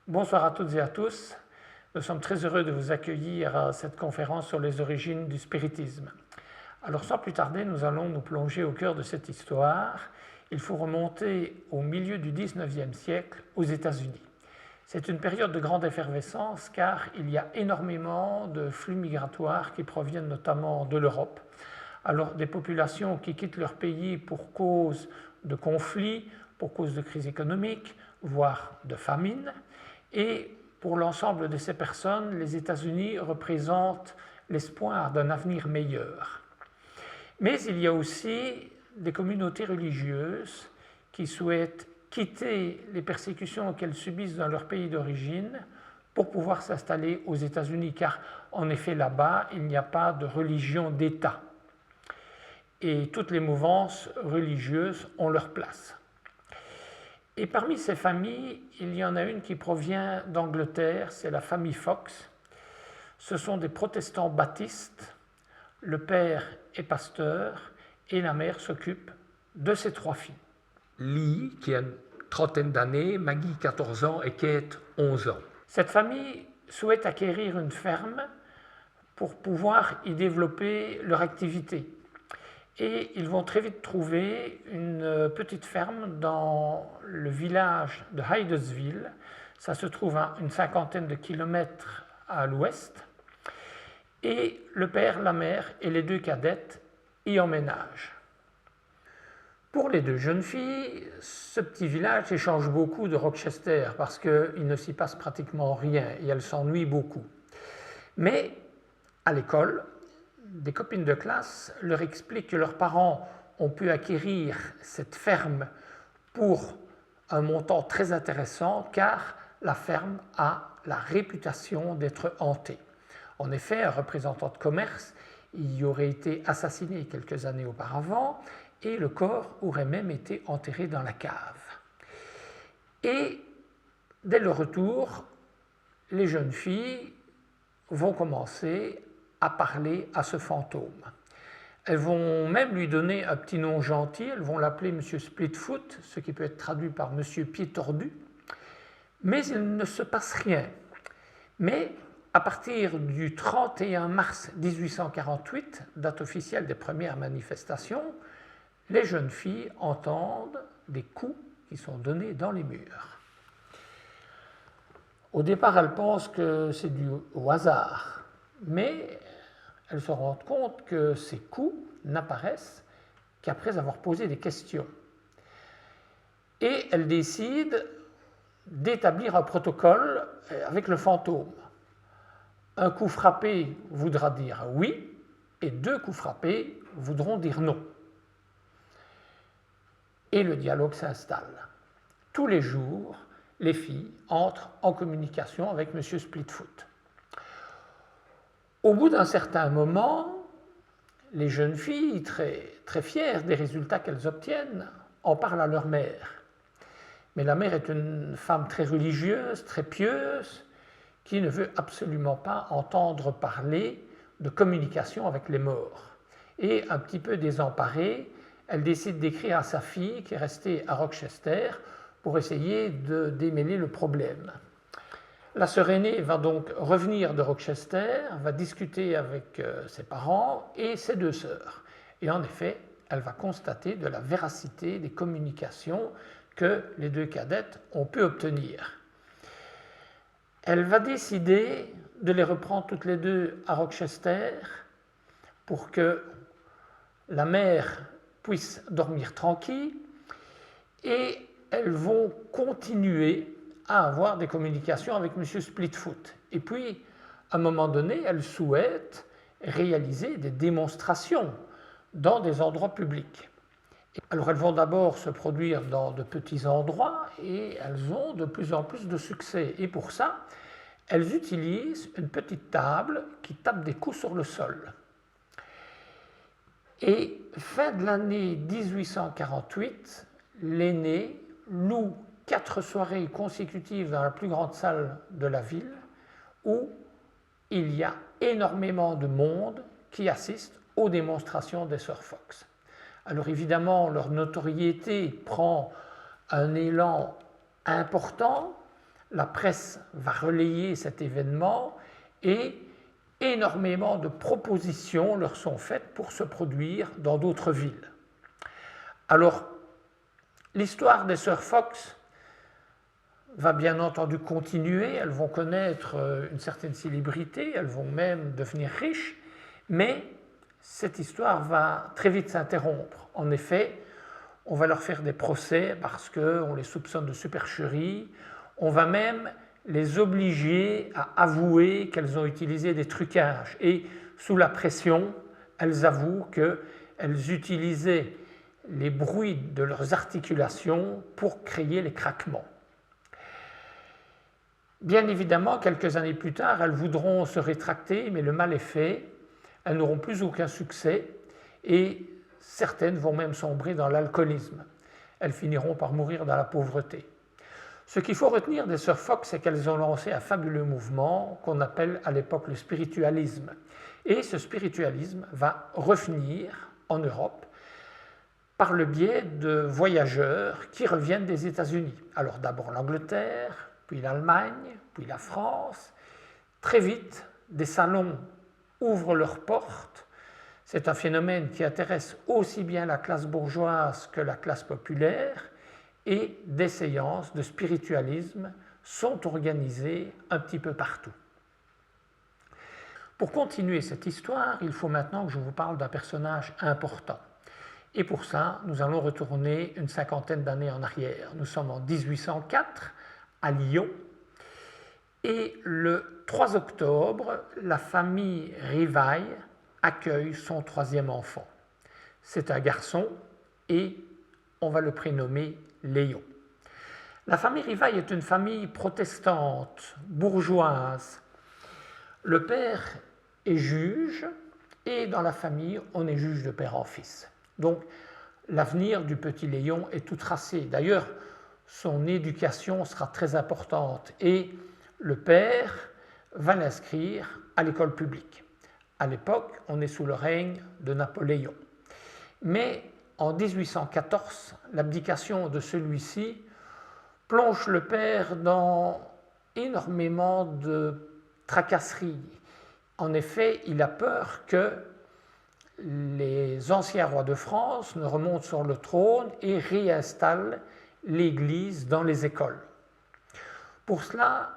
Bonsoir à toutes et à tous. Nous sommes très heureux de vous accueillir à cette conférence sur les origines du spiritisme. Alors sans plus tarder, nous allons nous plonger au cœur de cette histoire. Il faut remonter au milieu du XIXe siècle aux États-Unis. C'est une période de grande effervescence car il y a énormément de flux migratoires qui proviennent notamment de l'Europe. Alors des populations qui quittent leur pays pour cause de conflits, pour cause de crise économique, voire de famine. Et pour l'ensemble de ces personnes, les États-Unis représentent l'espoir d'un avenir meilleur. Mais il y a aussi des communautés religieuses qui souhaitent quitter les persécutions qu'elles subissent dans leur pays d'origine pour pouvoir s'installer aux États-Unis, car en effet là-bas, il n'y a pas de religion d'État. Et toutes les mouvances religieuses ont leur place. Et parmi ces familles, il y en a une qui provient d'Angleterre, c'est la famille Fox. Ce sont des protestants baptistes. Le père est pasteur et la mère s'occupe de ses 3 filles. Lee, qui a une trentaine d'années, Maggie, 14 ans et Kate, 11 ans. Cette famille souhaite acquérir une ferme pour pouvoir y développer leur activité. Et ils vont très vite trouver une petite ferme dans le village de Hydesville. Ça se trouve à une 50aine de kilomètres à l'ouest. Et le père, la mère et les 2 cadettes y emménagent. Pour les 2 jeunes filles, ce petit village échange beaucoup de Rochester parce qu'il ne s'y passe pratiquement rien et elles s'ennuient beaucoup. Mais à l'école, des copines de classe leur expliquent que leurs parents ont pu acquérir cette ferme pour un montant très intéressant car la ferme a la réputation d'être hantée. En effet, un représentant de commerce y aurait été assassiné quelques années auparavant et le corps aurait même été enterré dans la cave. Et dès le retour, les jeunes filles vont commencer à parler à ce fantôme. Elles vont même lui donner un petit nom gentil, elles vont l'appeler Monsieur Splitfoot, ce qui peut être traduit par Monsieur Pied Tordu, mais il ne se passe rien. Mais à partir du 31 mars 1848, date officielle des premières manifestations, les jeunes filles entendent des coups qui sont donnés dans les murs. Au départ, elles pensent que c'est dû au hasard, mais elles se rendent compte que ces coups n'apparaissent qu'après avoir posé des questions. Et elles décident d'établir un protocole avec le fantôme. Un coup frappé voudra dire oui, et 2 coups frappés voudront dire non. Et le dialogue s'installe. Tous les jours, les filles entrent en communication avec M. Splitfoot. Au bout d'un certain moment, les jeunes filles, très fières des résultats qu'elles obtiennent, en parlent à leur mère. Mais la mère est une femme très religieuse, très pieuse, qui ne veut absolument pas entendre parler de communication avec les morts. Et un petit peu désemparée, elle décide d'écrire à sa fille, qui est restée à Rochester, pour essayer de démêler le problème. La sœur aînée va donc revenir de Rochester, va discuter avec ses parents et ses 2 sœurs. Et en effet, elle va constater de la véracité des communications que les 2 cadettes ont pu obtenir. Elle va décider de les reprendre toutes les 2 à Rochester pour que la mère puisse dormir tranquille et elles vont continuer à avoir des communications avec M. Splitfoot. Et puis, à un moment donné, elles souhaitent réaliser des démonstrations dans des endroits publics. Alors, elles vont d'abord se produire dans de petits endroits et elles ont de plus en plus de succès. Et pour ça, elles utilisent une petite table qui tape des coups sur le sol. Et fin de l'année 1848, l'aînée loue 4 soirées consécutives dans la plus grande salle de la ville où il y a énormément de monde qui assiste aux démonstrations des sœurs Fox. Alors évidemment, leur notoriété prend un élan important, la presse va relayer cet événement et énormément de propositions leur sont faites pour se produire dans d'autres villes. Alors, l'histoire des sœurs Fox va bien entendu continuer, elles vont connaître une certaine célébrité, elles vont même devenir riches, mais cette histoire va très vite s'interrompre. En effet, on va leur faire des procès parce qu'on les soupçonne de supercherie, on va même les obliger à avouer qu'elles ont utilisé des trucages. Et sous la pression, elles avouent qu'elles utilisaient les bruits de leurs articulations pour créer les craquements. Bien évidemment, quelques années plus tard, elles voudront se rétracter, mais le mal est fait. Elles n'auront plus aucun succès et certaines vont même sombrer dans l'alcoolisme. Elles finiront par mourir dans la pauvreté. Ce qu'il faut retenir des sœurs Fox, c'est qu'elles ont lancé un fabuleux mouvement qu'on appelle à l'époque le spiritualisme. Et ce spiritualisme va revenir en Europe par le biais de voyageurs qui reviennent des États-Unis. Alors d'abord l'Angleterre, puis l'Allemagne, puis la France. Très vite, des salons ouvrent leurs portes. C'est un phénomène qui intéresse aussi bien la classe bourgeoise que la classe populaire et des séances de spiritualisme sont organisées un petit peu partout. Pour continuer cette histoire, il faut maintenant que je vous parle d'un personnage important. Et pour ça, nous allons retourner une cinquantaine d'années en arrière. Nous sommes en 1804 à Lyon et le 3 octobre, la famille Rivail accueille son troisième enfant. C'est un garçon et on va le prénommer Léon. La famille Rivail est une famille protestante, bourgeoise. Le père est juge et dans la famille, on est juge de père en fils. Donc, l'avenir du petit Léon est tout tracé. D'ailleurs, son éducation sera très importante et le père va l'inscrire à l'école publique. À l'époque, on est sous le règne de Napoléon. Mais en 1814, l'abdication de celui-ci plonge le père dans énormément de tracasseries. En effet, il a peur que les anciens rois de France ne remontent sur le trône et réinstallent l'Église dans les écoles. Pour cela,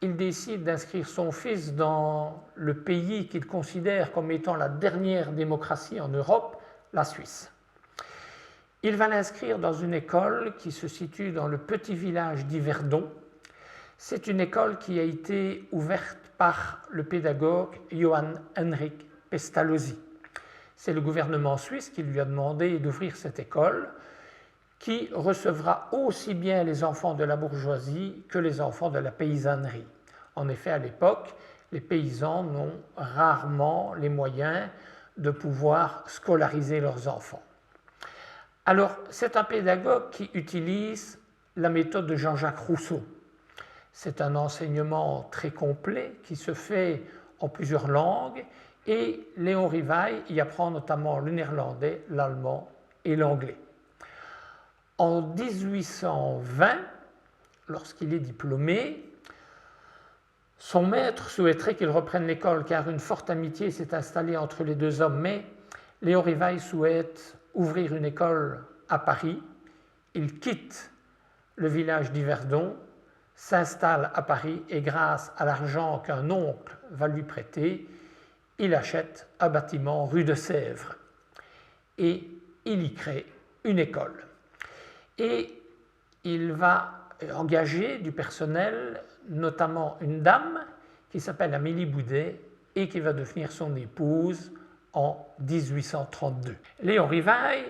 il décide d'inscrire son fils dans le pays qu'il considère comme étant la dernière démocratie en Europe, la Suisse. Il va l'inscrire dans une école qui se situe dans le petit village d'Yverdon. C'est une école qui a été ouverte par le pédagogue Johann Henrik Pestalozzi. C'est le gouvernement suisse qui lui a demandé d'ouvrir cette école qui recevra aussi bien les enfants de la bourgeoisie que les enfants de la paysannerie. En effet, à l'époque, les paysans n'ont rarement les moyens de pouvoir scolariser leurs enfants. Alors, c'est un pédagogue qui utilise la méthode de Jean-Jacques Rousseau. C'est un enseignement très complet qui se fait en plusieurs langues et Léon Rivail y apprend notamment le néerlandais, l'allemand et l'anglais. En 1820, lorsqu'il est diplômé, son maître souhaiterait qu'il reprenne l'école car une forte amitié s'est installée entre les deux hommes, mais Léon Rivail souhaite ouvrir une école à Paris. Il quitte le village d'Yverdon, s'installe à Paris et grâce à l'argent qu'un oncle va lui prêter, il achète un bâtiment rue de Sèvres et il y crée une école. Et il va engager du personnel, notamment une dame qui s'appelle Amélie Boudet et qui va devenir son épouse en 1832. Léon Rivail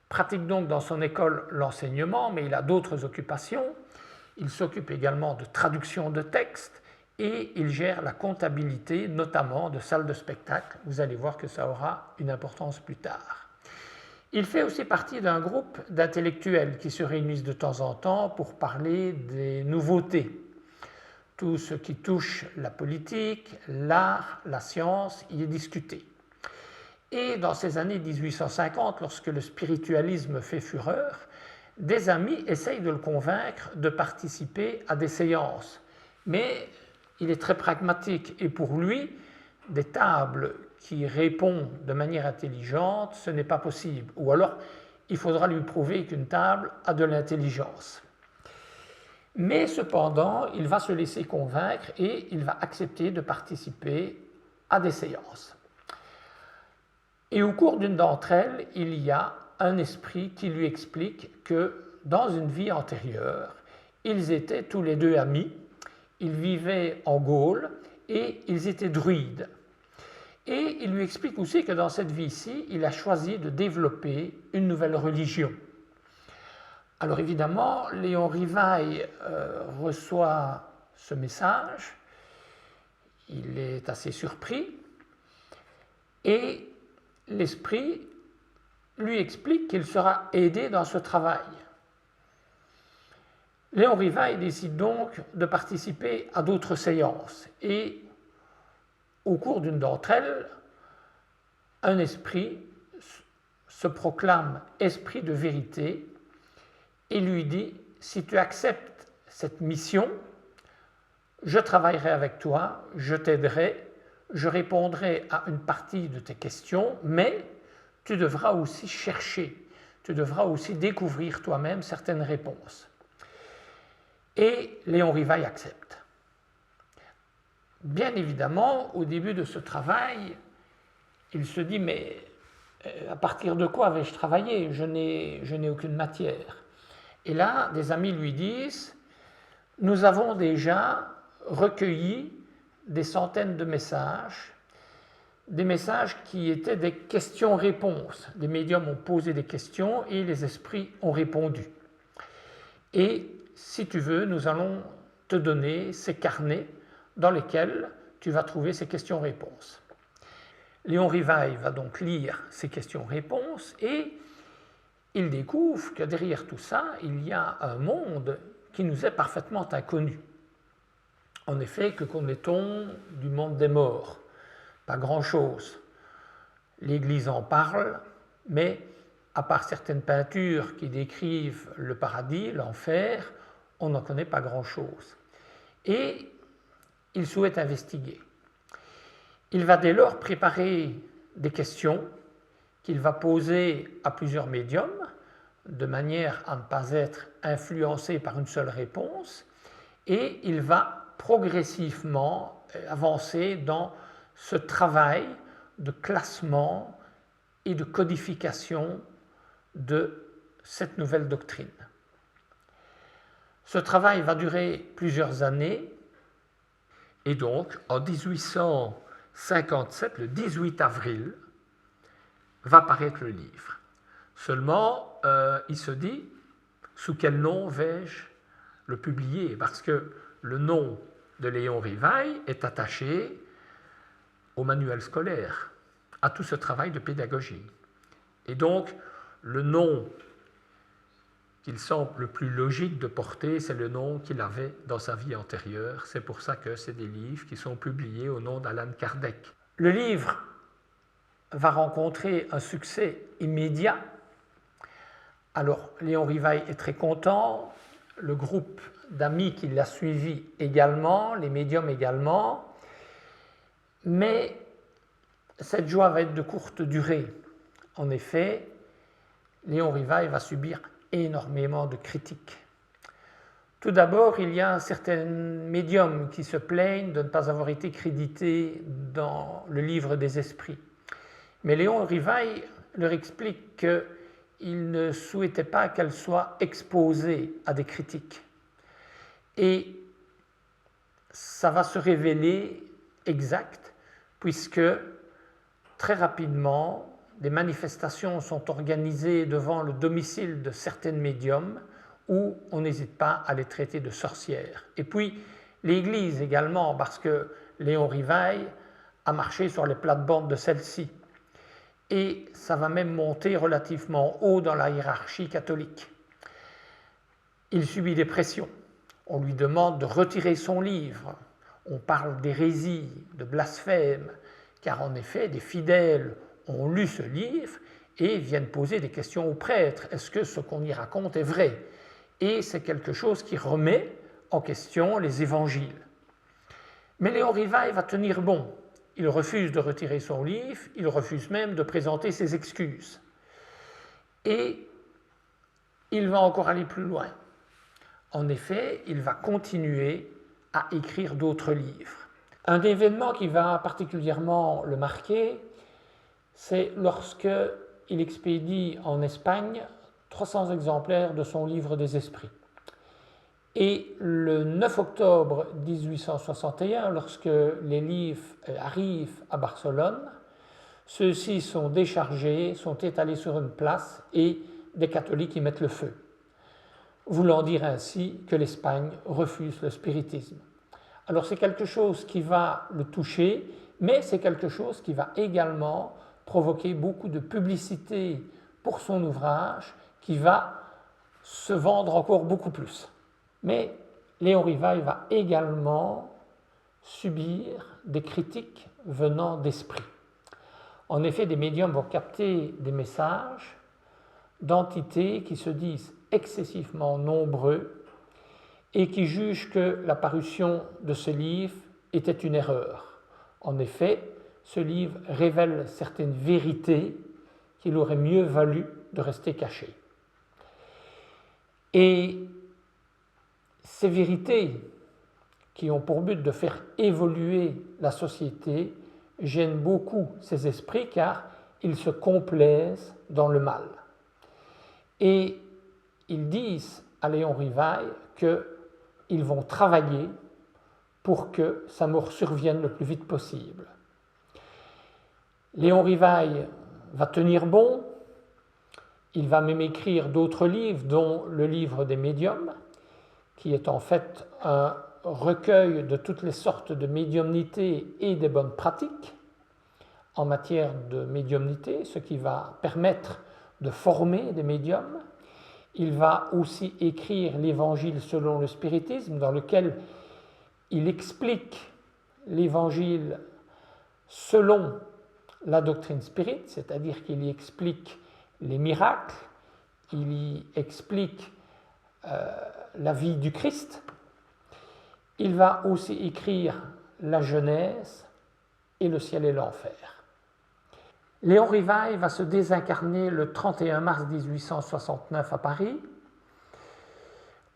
pratique donc dans son école l'enseignement, mais il a d'autres occupations. Il s'occupe également de traduction de textes et il gère la comptabilité, notamment de salles de spectacle. Vous allez voir que ça aura une importance plus tard. Il fait aussi partie d'un groupe d'intellectuels qui se réunissent de temps en temps pour parler des nouveautés. Tout ce qui touche la politique, l'art, la science y est discuté. Et dans ces années 1850, lorsque le spiritualisme fait fureur, des amis essayent de le convaincre de participer à des séances. Mais il est très pragmatique et pour lui, des tables qui répondent de manière intelligente, ce n'est pas possible. Ou alors, il faudra lui prouver qu'une table a de l'intelligence. Mais cependant, il va se laisser convaincre et il va accepter de participer à des séances. Et au cours d'une d'entre elles, il y a un esprit qui lui explique que dans une vie antérieure, ils étaient tous les deux amis, ils vivaient en Gaule et ils étaient druides. Et il lui explique aussi que dans cette vie-ci, il a choisi de développer une nouvelle religion. Alors évidemment, Léon Rivail reçoit ce message, il est assez surpris, et l'esprit lui explique qu'il sera aidé dans ce travail. Léon Rivail décide donc de participer à d'autres séances, et au cours d'une d'entre elles, un esprit se proclame esprit de vérité et lui dit, si tu acceptes cette mission, je travaillerai avec toi, je t'aiderai, je répondrai à une partie de tes questions, mais tu devras aussi chercher, tu devras aussi découvrir toi-même certaines réponses. Et Léon Rivail accepte. Bien évidemment, au début de ce travail, il se dit, mais à partir de quoi vais-je travailler? Je n'ai aucune matière. Et là, des amis lui disent, nous avons déjà recueilli des centaines de messages, des messages qui étaient des questions-réponses. Les médiums ont posé des questions et les esprits ont répondu. Et si tu veux, nous allons te donner ces carnets dans lesquels tu vas trouver ces questions-réponses. Léon Rivail va donc lire ces questions-réponses et il découvre que derrière tout ça, il y a un monde qui nous est parfaitement inconnu. En effet, que connaît-on du monde des morts? Pas grand-chose. L'Église en parle, mais à part certaines peintures qui décrivent le paradis, l'enfer, on n'en connaît pas grand-chose. Et il souhaite investiguer. Il va dès lors préparer des questions qu'il va poser à plusieurs médiums, de manière à ne pas être influencé par une seule réponse, et il va progressivement avancer dans ce travail de classement et de codification de cette nouvelle doctrine. Ce travail va durer plusieurs années, et donc en 1857, le 18 avril, va paraître le livre. Seulement, il se dit, sous quel nom vais-je le publier? Parce que le nom de Léon Rivail est attaché au manuel scolaire, à tout ce travail de pédagogie. Et donc, le nom qu'il semble le plus logique de porter, c'est le nom qu'il avait dans sa vie antérieure. C'est pour ça que c'est des livres qui sont publiés au nom d'Allan Kardec. Le livre va rencontrer un succès immédiat. Alors, Léon Rivail est très content, le groupe d'amis qui l'a suivi également, les médiums également, mais cette joie va être de courte durée. En effet, Léon Rivail va subir énormément de critiques. Tout d'abord, il y a certains médiums qui se plaignent de ne pas avoir été crédités dans le livre des esprits. Mais Léon Rivail leur explique qu'il ne souhaitait pas qu'elle soit exposée à des critiques. Et ça va se révéler exact, puisque très rapidement, des manifestations sont organisées devant le domicile de certaines médiums où on n'hésite pas à les traiter de sorcières. Et puis, l'Église également, parce que Léon Rivail a marché sur les plates-bandes de celle-ci. Et ça va même monter relativement haut dans la hiérarchie catholique. Il subit des pressions. On lui demande de retirer son livre. On parle d'hérésie, de blasphème, car en effet, des fidèles ont lu ce livre et viennent poser des questions aux prêtres. Est-ce que ce qu'on y raconte est vrai? Et c'est quelque chose qui remet en question les évangiles. Mais Léon Rivail va tenir bon. Il refuse de retirer son livre, il refuse même de présenter ses excuses. Et il va encore aller plus loin. En effet, il va continuer à écrire d'autres livres. Un événement qui va particulièrement le marquer, c'est lorsqu'il expédie en Espagne 300 exemplaires de son livre des esprits. Et le 9 octobre 1861, lorsque les livres arrivent à Barcelone, ceux-ci sont déchargés, sont étalés sur une place et des catholiques y mettent le feu, voulant dire ainsi que l'Espagne refuse le spiritisme. Alors c'est quelque chose qui va le toucher, mais c'est quelque chose qui va également provoquer beaucoup de publicité pour son ouvrage, qui va se vendre encore beaucoup plus. Mais Léon Rivail va également subir des critiques venant d'esprits. En effet, des médiums vont capter des messages d'entités qui se disent excessivement nombreux et qui jugent que la parution de ce livre était une erreur. En effet, ce livre révèle certaines vérités qu'il aurait mieux valu de rester cachées. Et ces vérités qui ont pour but de faire évoluer la société gênent beaucoup ces esprits car ils se complaisent dans le mal. Et ils disent à Léon Rivail qu'ils vont travailler pour que sa mort survienne le plus vite possible. Léon Rivail va tenir bon, il va même écrire d'autres livres, dont le livre des médiums, qui est en fait un recueil de toutes les sortes de médiumnité et des bonnes pratiques en matière de médiumnité, ce qui va permettre de former des médiums. Il va aussi écrire l'Évangile selon le spiritisme, dans lequel il explique l'Évangile selon la doctrine spirit, c'est-à-dire qu'il y explique les miracles, il y explique la vie du Christ. Il va aussi écrire la Genèse et le ciel et l'enfer. Léon Rivail va se désincarner le 31 mars 1869 à Paris,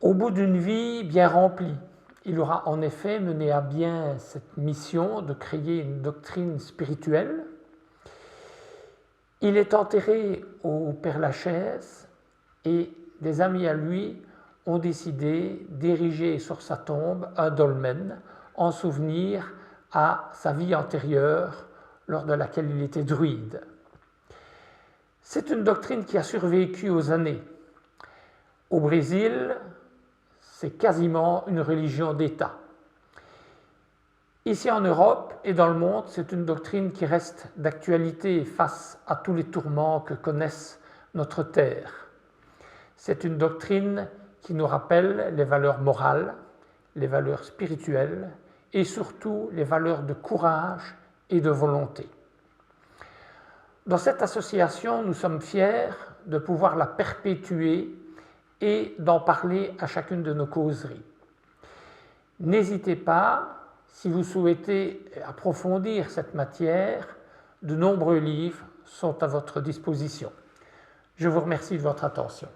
au bout d'une vie bien remplie. Il aura en effet mené à bien cette mission de créer une doctrine spirituelle. Il est enterré au Père-Lachaise et des amis à lui ont décidé d'ériger sur sa tombe un dolmen en souvenir à sa vie antérieure lors de laquelle il était druide. C'est une doctrine qui a survécu aux années. Au Brésil, c'est quasiment une religion d'État. Ici en Europe et dans le monde, c'est une doctrine qui reste d'actualité face à tous les tourments que connaissent notre terre. C'est une doctrine qui nous rappelle les valeurs morales, les valeurs spirituelles et surtout les valeurs de courage et de volonté. Dans cette association, nous sommes fiers de pouvoir la perpétuer et d'en parler à chacune de nos causeries. N'hésitez pas, si vous souhaitez approfondir cette matière, de nombreux livres sont à votre disposition. Je vous remercie de votre attention.